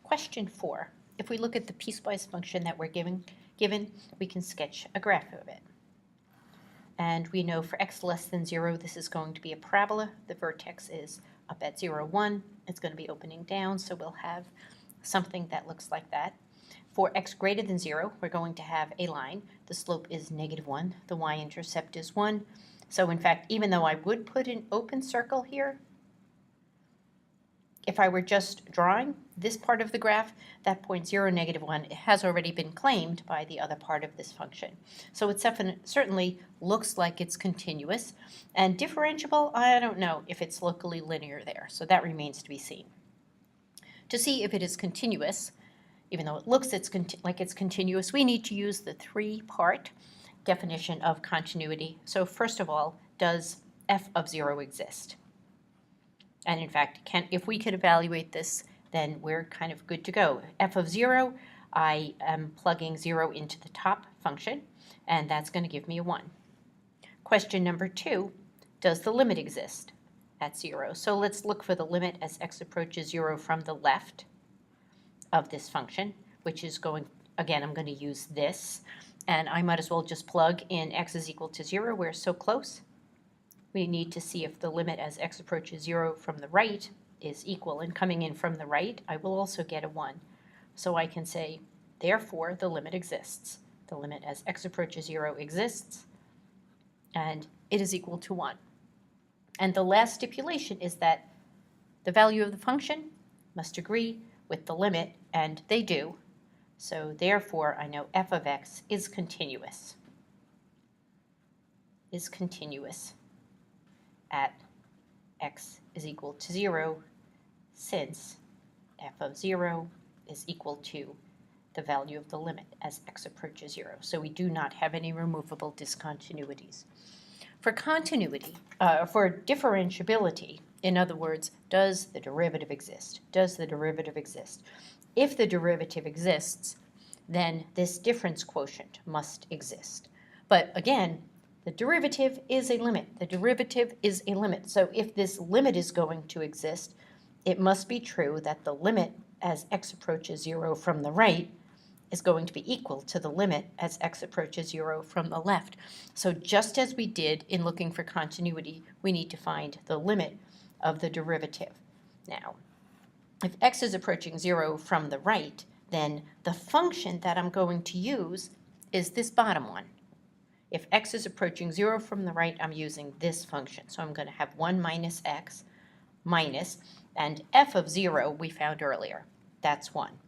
Question 4. If we look at the piecewise function that we're given, we can sketch a graph of it. And we know for x less than 0, this is going to be a parabola. The vertex is up at 0, 1. It's going to be opening down, so we'll have something that looks like that. For x greater than 0, we're going to have a line. The slope is -1. The y-intercept is 1. So in fact, even though I would put an open circle here, if I were just drawing this part of the graph, that point 0, -1, it has already been claimed by the other part of this function. So it certainly looks like it's continuous. And differentiable, I don't know if it's locally linear there, so that remains to be seen. To see if it is continuous, even though it looks like it's continuous, we need to use the three-part definition of continuity. So first of all, does f of 0 exist? And in fact, if we could evaluate this, then we're kind of good to go. F of 0, I am plugging 0 into the top function, and that's going to give me a 1. Question number 2, does the limit exist at 0? So let's look for the limit as x approaches 0 from the left of this function, which is going, again, I'm going to use this, and I might as well just plug in x is equal to 0. We're so close. We need to see if the limit as x approaches 0 from the right is equal, and coming in from the right, I will also get a 1. So I can say, therefore, the limit exists. The limit as x approaches 0 exists, and it is equal to 1. And the last stipulation is that the value of the function must agree with the limit, and they do. So therefore, I know f of x is continuous. At x is equal to 0, since f of 0 is equal to the value of the limit as x approaches 0. So we do not have any removable discontinuities. For continuity, for differentiability, in other words, does the derivative exist? Does the derivative exist? If the derivative exists, then this difference quotient must exist. But again, the derivative is a limit. The derivative is a limit. So if this limit is going to exist, it must be true that the limit as x approaches 0 from the right is going to be equal to the limit as x approaches 0 from the left. So just as we did in looking for continuity, we need to find the limit of the derivative. Now, if x is approaching 0 from the right, then the function that I'm going to use is this bottom one. If x is approaching 0 from the right, I'm using this function. So I'm going to have 1 minus x minus, and f of 0 we found earlier. That's 1.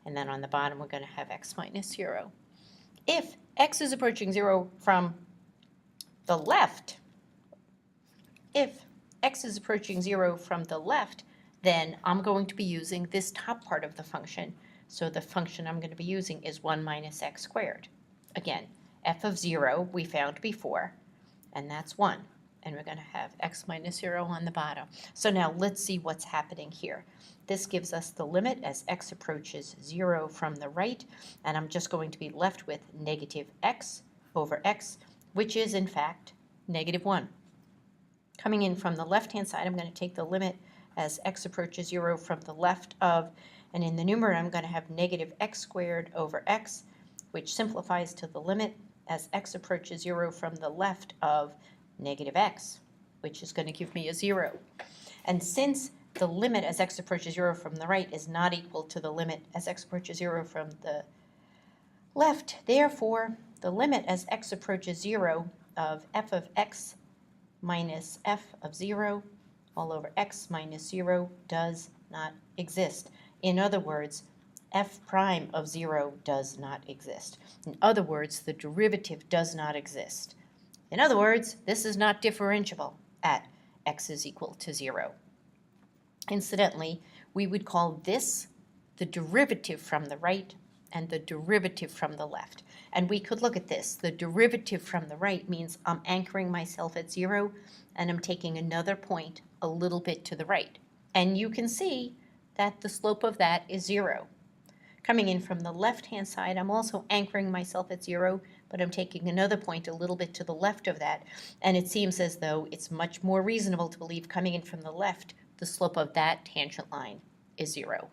And then on the bottom, we're going to have x minus 0. If x is approaching 0 from the left, then I'm going to be using this top part of the function. So the function I'm going to be using is 1 minus x squared. Again, f of 0 we found before, and that's 1. And we're going to have x minus 0 on the bottom. So now let's see what's happening here. This gives us the limit as x approaches 0 from the right, and I'm just going to be left with negative x over x, which is in fact negative 1. Coming in from the left-hand side, I'm going to take the limit as x approaches 0 from the left of, and in the numerator I'm going to have negative x squared over x, which simplifies to the limit as x approaches 0 from the left of negative x, which is going to give me a 0. And since the limit as x approaches 0 from the right is not equal to the limit as x approaches 0 from the left, therefore the limit as x approaches 0 of f of x minus f of 0 all over x minus 0 does not exist. In other words, f prime of 0 does not exist. In other words, the derivative does not exist. In other words, this is not differentiable at x is equal to 0. Incidentally, we would call this the derivative from the right and the derivative from the left. And we could look at this. The derivative from the right means I'm anchoring myself at 0 and I'm taking another point a little bit to the right. And you can see that the slope of that is 0. Coming in from the left-hand side, I'm also anchoring myself at 0, but I'm taking another point a little bit to the left of that. And it seems as though it's much more reasonable to believe coming in from the left, the slope of that tangent line is 0.